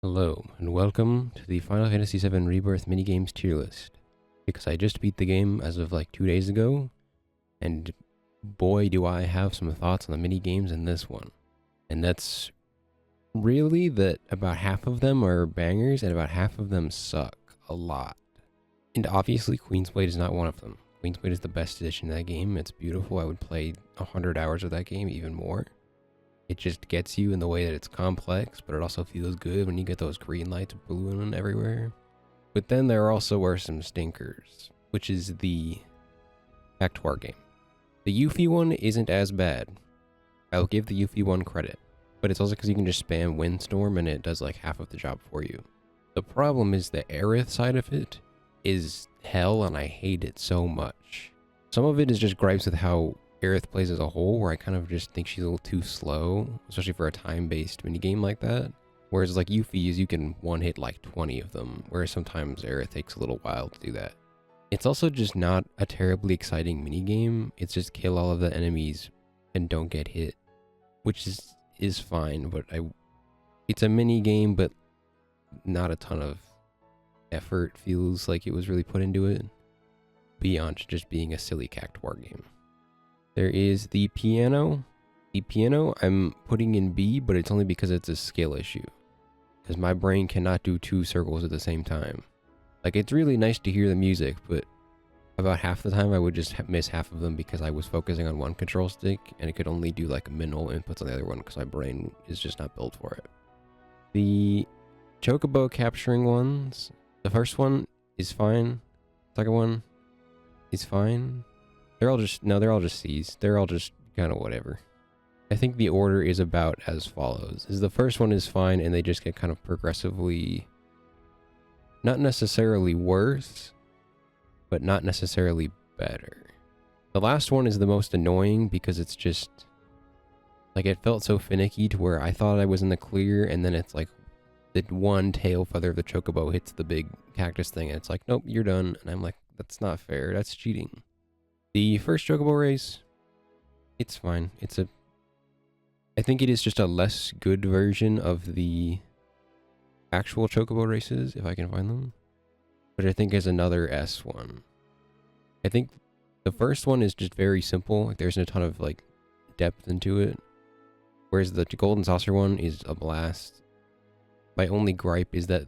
Hello, and welcome to the Final Fantasy VII Rebirth minigames tier list. Because I just beat the game as of like 2 days ago, and boy do I have some thoughts on the minigames in this one. And that's really that about half of them are bangers and about half of them suck a lot. And obviously Queen's Blade is not one of them. Queen's Blade is the best addition to that game. It's beautiful. I would play 100 hours of that game, even more. It just gets you in the way that it's complex, but it also feels good when you get those green lights ballooning everywhere. But then there also are some stinkers, which is the Cactuar game. The Yuffie one isn't as bad. I'll give the Yuffie one credit, but it's also because you can just spam Windstorm and it does like half of the job for you. The problem is the Aerith side of it is hell, and I hate it so much. Some of it is just gripes with how Aerith plays as a whole, where I kind of just think she's a little too slow, especially for a time-based minigame like that. Whereas like Yuffie's, you can one-hit like 20 of them, whereas sometimes Aerith takes a little while to do that. It's also just not a terribly exciting minigame. It's just kill all of the enemies and don't get hit, which is fine, but it's a minigame, but not a ton of effort feels like it was really put into it, beyond just being a silly Cactuar game. There is the piano. The piano I'm putting in B, but it's only because it's a skill issue. Because my brain cannot do 2 circles at the same time. Like, it's really nice to hear the music, but about half the time I would just miss half of them because I was focusing on one control stick, and it could only do like minimal inputs on the other one because my brain is just not built for it. The chocobo capturing ones, the first one is fine. Second one is fine. They're all just C's. They're all just kind of whatever. I think the order is about as follows. The first one is fine, and they just get kind of progressively, not necessarily worse, but not necessarily better. The last one is the most annoying because it's just, like, it felt so finicky to where I thought I was in the clear, and then it's like the one tail feather of the chocobo hits the big cactus thing, and it's like, nope, you're done. And I'm like, that's not fair. That's cheating. The first chocobo race, it's fine. I think it is just a less good version of the actual chocobo races, if I can find them, which I think is another S one. I think the first one is just very simple. Like, there's a ton of like depth into it, whereas the golden saucer one is a blast. My only gripe is that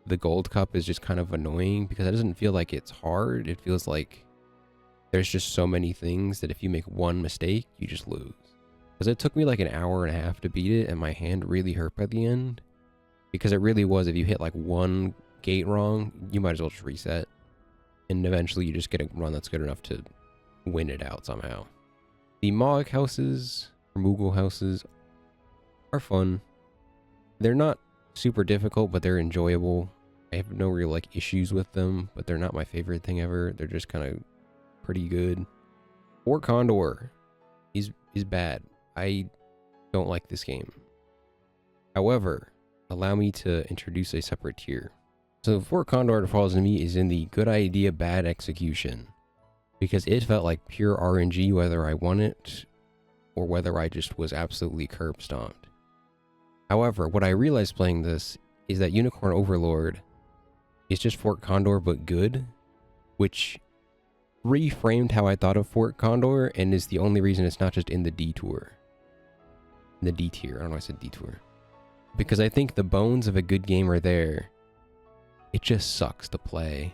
the gold cup is just kind of annoying because it doesn't feel like it's hard. It feels like there's just so many things that if you make one mistake, you just lose. Because it took me like an hour and a half to beat it, and my hand really hurt by the end. Because it really was, if you hit like one gate wrong, you might as well just reset. And eventually you just get a run that's good enough to win it out somehow. The Mog houses, or Moogle houses, are fun. They're not super difficult, but they're enjoyable. I have no real like issues with them, but they're not my favorite thing ever. They're just kind of pretty good. Fort Condor is bad. I don't like this game. However, allow me to introduce a separate tier. So Fort Condor falls to me is in the good idea, bad execution, because it felt like pure RNG whether I won it or whether I just was absolutely curb stomped. However, what I realized playing this is that Unicorn Overlord is just Fort Condor but good, which reframed how I thought of Fort Condor, and is the only reason it's not just in the detour. In the D tier. I don't know why I said detour. Because I think the bones of a good game are there. It just sucks to play.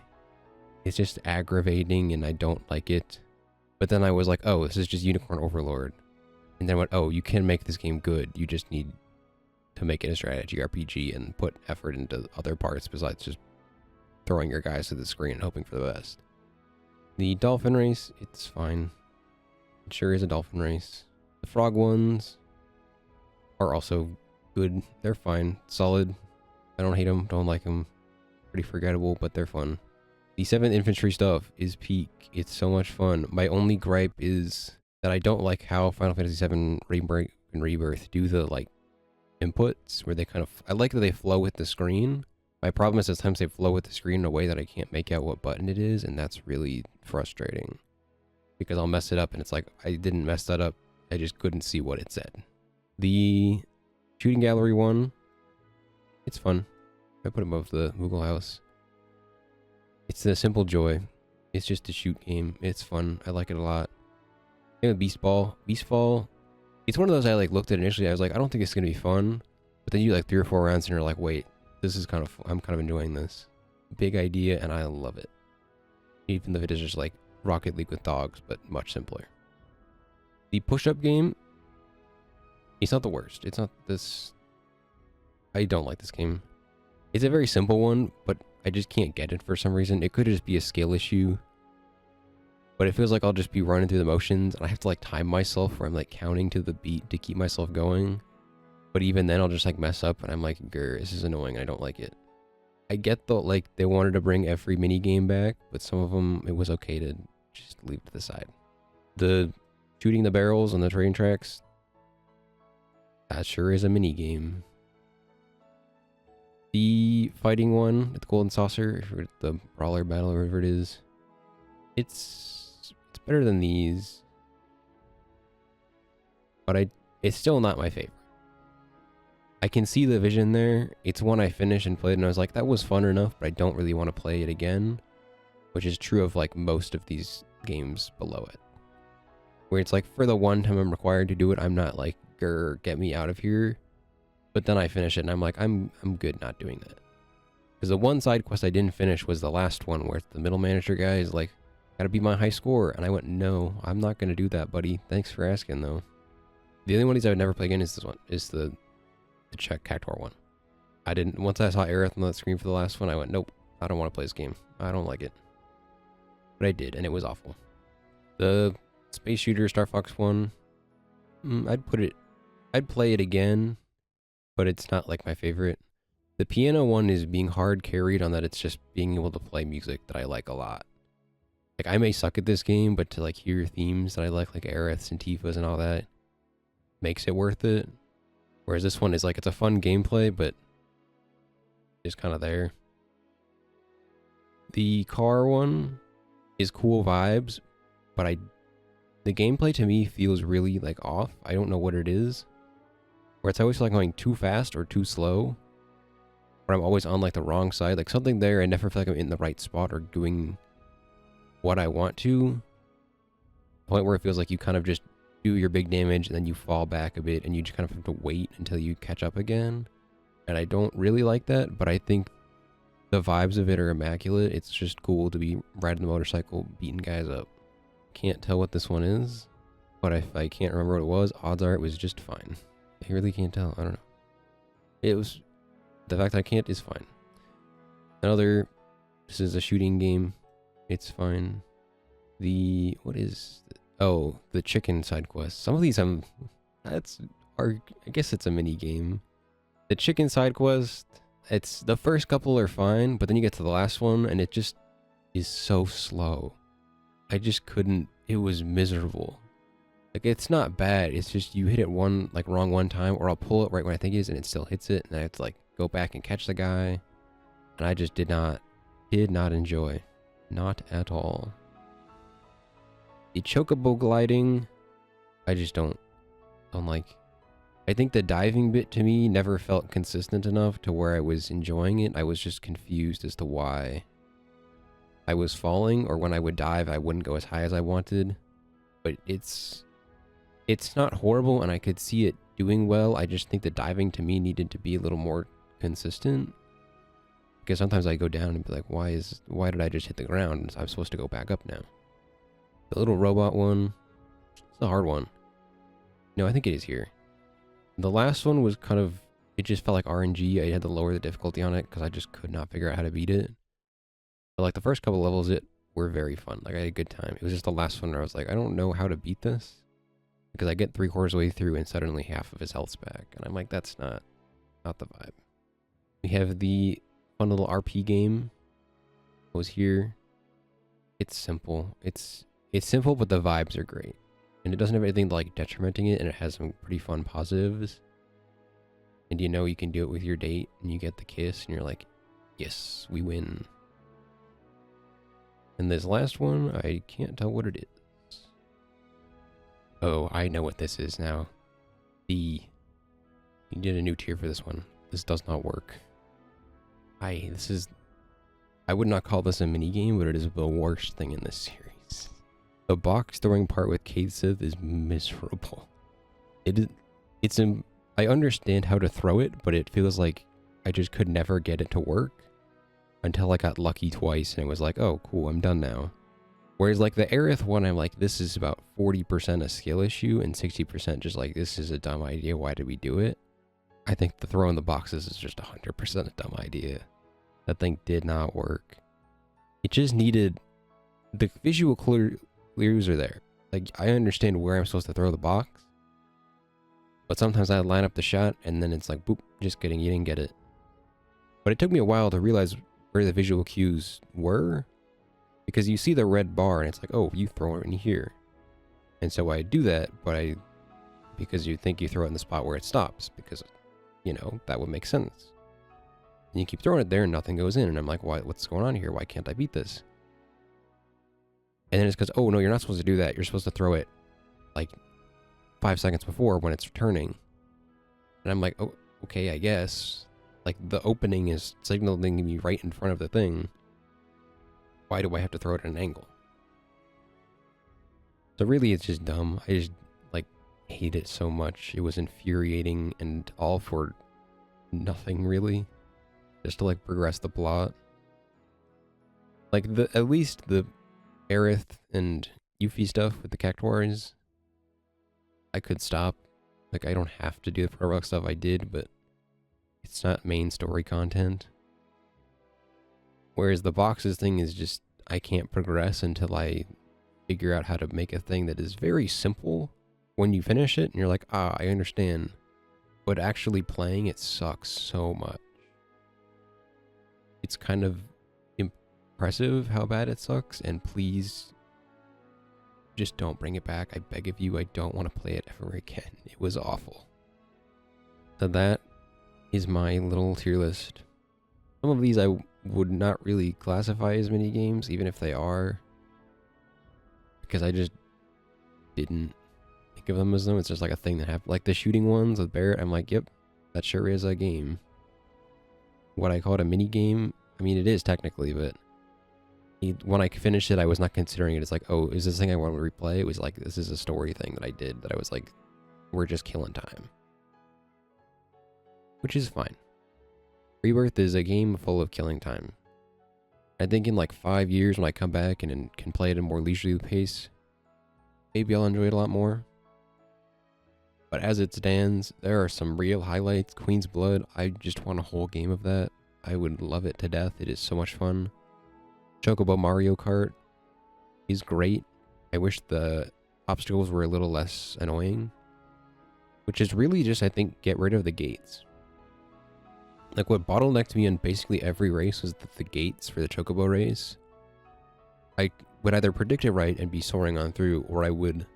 It's just aggravating and I don't like it. But then I was like, oh, this is just Unicorn Overlord. And then I went, oh, you can make this game good. You just need to make it a strategy RPG and put effort into other parts besides just throwing your guys to the screen and hoping for the best. The dolphin race, it's fine. It sure is a dolphin race. The frog ones are also good. They're fine. Solid. I don't hate them. Don't like them. Pretty forgettable, but they're fun. The 7th infantry stuff is peak. It's so much fun. My only gripe is that I don't like how Final Fantasy VII Rebirth and Rebirth do the like inputs where they kind of, I like that they flow with the screen. My problem is at times they flow with the screen in a way that I can't make out what button it is, and that's really frustrating. Because I'll mess it up and it's like, I didn't mess that up, I just couldn't see what it said. The shooting gallery one, it's fun. I put it above the Moogle House. It's a simple joy. It's just a shoot game. It's fun. I like it a lot. Same with Beast Ball. Beast Ball, it's one of those I like looked at initially. I was like, I don't think it's gonna be fun. But then you like 3 or 4 rounds and you're like, wait, this is kind of fun. I'm kind of enjoying this. Big idea and I love it. Even though it is just like Rocket League with dogs, but much simpler. The push-up game, it's not the worst. It's not this. I don't like this game. It's a very simple one, but I just can't get it for some reason. It could just be a skill issue. But it feels like I'll just be running through the motions and I have to like time myself where I'm like counting to the beat to keep myself going. But even then I'll just like mess up and I'm like, grr, this is annoying. I don't like it. I get though, like they wanted to bring every mini game back, but some of them it was okay to just leave to the side. The shooting the barrels on the train tracks, that sure is a mini game. The fighting one at the Golden Saucer, or the Brawler Battle, or whatever it is, it's better than these, but it's still not my favorite. I can see the vision there. It's one I finished and played and I was like, that was fun enough, but I don't really want to play it again, which is true of like most of these games below it. Where it's like, for the one time I'm required to do it, I'm not like, grr, get me out of here. But then I finish it and I'm like, I'm good not doing that. Because the one side quest I didn't finish was the last one where the middle manager guy is like, gotta be my high score. And I went, no, I'm not gonna do that, buddy. Thanks for asking though. The only one I would never play again is this one, is the Czech Cactuar one. I didn't, once I saw Aerith on the screen for the last one, I went, nope, I don't want to play this game. I don't like it. But I did, and it was awful. The Space Shooter Star Fox one, I'd play it again, but it's not like my favorite. The piano one is being hard carried on that it's just being able to play music that I like a lot. Like, I may suck at this game, but to like hear themes that I like Aeriths and Tifa's and all that, makes it worth it. Whereas this one is like, it's a fun gameplay, but just kind of there. The car one is cool vibes, but the gameplay to me feels really like off. I don't know what it is. Where it's always like going too fast or too slow. Or I'm always on like the wrong side. Like something there, I never feel like I'm in the right spot or doing what I want to. Point where it feels like you kind of just do your big damage and then you fall back a bit and you just kind of have to wait until you catch up again. And I don't really like that, but I think the vibes of it are immaculate. It's just cool to be riding the motorcycle, beating guys up. Can't tell what this one is, but if I can't remember what it was, odds are it was just fine. I really can't tell. I don't know. It was, the fact that I can't is fine. This is a shooting game. It's fine. Oh, the chicken side quest. Some of these I guess it's a mini game. The chicken side quest, it's the first couple are fine, but then you get to the last one and it just is so slow. I just couldn't, it was miserable. Like, it's not bad, it's just you hit it wrong one time, or I'll pull it right when I think it is and it still hits it, and I have to like go back and catch the guy. And I just did not enjoy. Not at all. The chocobo gliding, I just don't like. I think the diving bit to me never felt consistent enough to where I was enjoying it. I was just confused as to why I was falling, or when I would dive, I wouldn't go as high as I wanted. But it's not horrible, and I could see it doing well. I just think the diving to me needed to be a little more consistent. Because sometimes I go down and be like, why did I just hit the ground? I'm supposed to go back up now. The little robot one, it's a hard one. No, I think it is here. The last one was kind of, it just felt like RNG. I had to lower the difficulty on it because I just could not figure out how to beat it. But like the first couple levels, were very fun. Like, I had a good time. It was just the last one where I was like, I don't know how to beat this. Because I get 3/4 way through and suddenly half of his health's back. And I'm like, that's not the vibe. We have the fun little RP game. It was here. It's simple. It's simple, but the vibes are great. And it doesn't have anything like detrimenting it, and it has some pretty fun positives. And you know you can do it with your date, and you get the kiss, and you're like, yes, we win. And this last one, I can't tell what it is. Oh, I know what this is now. You did a new tier for this one. This does not work. I would not call this a mini game, but it is the worst thing in this series. The box throwing part with Cade Sith is miserable. I understand how to throw it, but it feels like I just could never get it to work until I got lucky twice and it was like, oh, cool, I'm done now. Whereas like the Aerith one, I'm like, this is about 40% a skill issue and 60% just like, this is a dumb idea. Why did we do it? I think the throw in the boxes is just 100% a dumb idea. That thing did not work. It just needed... The visual clues are there. Like, I understand where I'm supposed to throw the box. But sometimes I line up the shot and then it's like, boop, just kidding, you didn't get it. But it took me a while to realize where the visual cues were. Because you see the red bar and it's like, oh, you throw it in here. And so I do that, but because you think you throw it in the spot where it stops. Because, you know, that would make sense. And you keep throwing it there and nothing goes in. And I'm like, what's going on here? Why can't I beat this? And then it's because, oh, no, you're not supposed to do that. You're supposed to throw it like 5 seconds before when it's returning. And I'm like, oh, okay, I guess. Like, the opening is signaling me right in front of the thing. Why do I have to throw it at an angle? So really, it's just dumb. I just, like, hate it so much. It was infuriating and all for nothing, really. Just to, like, progress the plot. Like, at least the Aerith and Yuffie stuff with the Cactuars, I could stop. Like, I don't have to do the pro rock stuff. I did, but it's not main story content. Whereas the boxes thing is just, I can't progress until I figure out how to make a thing that is very simple when you finish it, and you're like, ah, I understand. But actually playing it sucks so much. It's kind of impressive how bad it sucks, and please just don't bring it back. I beg of you, I don't want to play it ever again. It was awful. So that is my little tier list. Some of these I would not really classify as mini games, even if they are, because I just didn't think of them as them. It's just like a thing that happened. Like the shooting ones with Barrett, I'm like, yep, that sure is a game. What I call it a mini game, I mean, it is technically, but when I finished it, I was not considering it as like, oh, is this thing I want to replay? It was like, this is a story thing that I did that I was like, we're just killing time. Which is fine. Rebirth is a game full of killing time. I think in like 5 years when I come back and can play it at a more leisurely pace, maybe I'll enjoy it a lot more. But as it stands, there are some real highlights. Queen's Blood, I just want a whole game of that. I would love it to death. It is so much fun. Chocobo Mario Kart is great. I wish the obstacles were a little less annoying. Which is really just, I think, get rid of the gates. Like, what bottlenecked me in basically every race was the gates for the Chocobo race. I would either predict it right and be soaring on through, or I would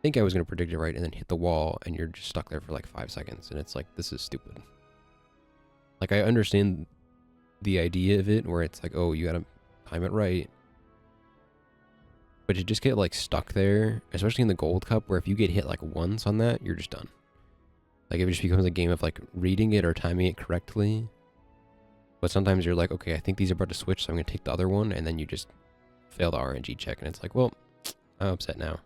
think I was going to predict it right and then hit the wall and you're just stuck there for like 5 seconds. And it's like, this is stupid. Like, I understand the idea of it where it's like, oh, you got to time it right. But you just get like stuck there, especially in the Gold Cup, where if you get hit like once on that, you're just done. Like, it just becomes a game of like reading it or timing it correctly. But sometimes you're like, okay, I think these are about to switch, so I'm going to take the other one, and then you just fail the RNG check, and it's like, well, I'm upset now.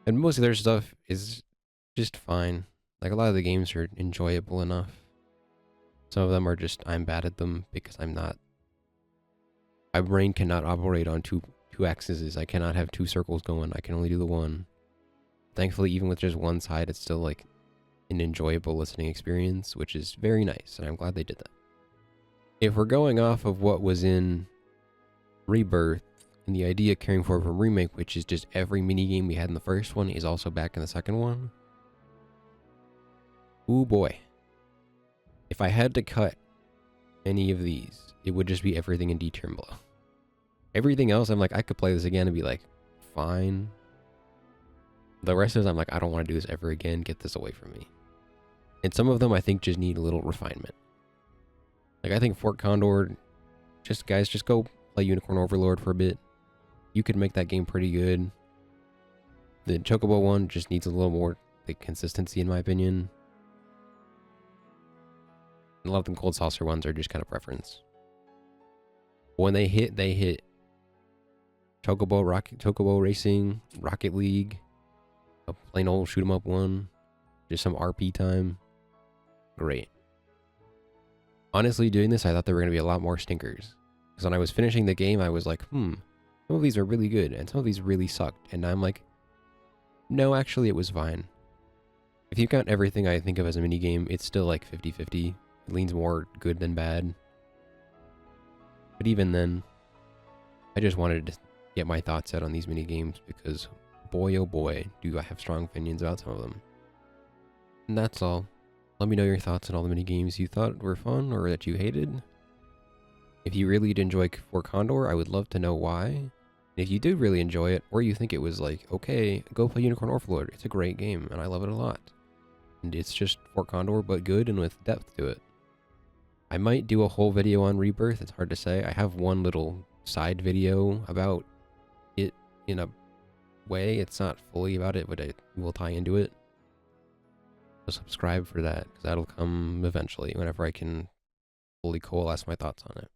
And most of their stuff is just fine. Like, a lot of the games are enjoyable enough. Some of them are just, I'm bad at them because I'm not... My brain cannot operate on two axes. I cannot have 2 circles going. I can only do the one. Thankfully, even with just one side, it's still like an enjoyable listening experience, which is very nice, and I'm glad they did that. If we're going off of what was in Rebirth, and the idea carrying forward from Remake, which is just every minigame we had in the first one is also back in the second one. Ooh boy. If I had to cut any of these, it would just be everything in D tier and below. Everything else, I'm like, I could play this again and be like, fine. The rest of it, I'm like, I don't want to do this ever again. Get this away from me. And some of them, I think, just need a little refinement. Like, I think Fort Condor, guys, just go play Unicorn Overlord for a bit. You could make that game pretty good. The Chocobo one just needs a little more like, consistency, in my opinion. And a lot of the Cold Saucer ones are just kind of preference. When they hit, they hit. Chocobo Racing, Rocket League, a plain old shoot 'em up one, just some RP time. Great. Honestly, doing this, I thought there were going to be a lot more stinkers. Because when I was finishing the game, I was like, some of these are really good, and some of these really sucked. And I'm like, no, actually, it was fine. If you count everything I think of as a minigame, it's still like 50-50. It leans more good than bad. But even then, I just wanted to get my thoughts out on these minigames because, boy oh boy, do I have strong opinions about some of them. And that's all. Let me know your thoughts on all the minigames you thought were fun or that you hated. If you really did enjoy Fort Condor, I would love to know why. And if you did really enjoy it, or you think it was like, okay, go play Unicorn Overlord. It's a great game, and I love it a lot. And it's just Fort Condor, but good and with depth to it. I might do a whole video on Rebirth. It's hard to say. I have one little side video about it in a way. It's not fully about it, but it will tie into it. So subscribe for that, because that'll come eventually, whenever I can fully coalesce my thoughts on it.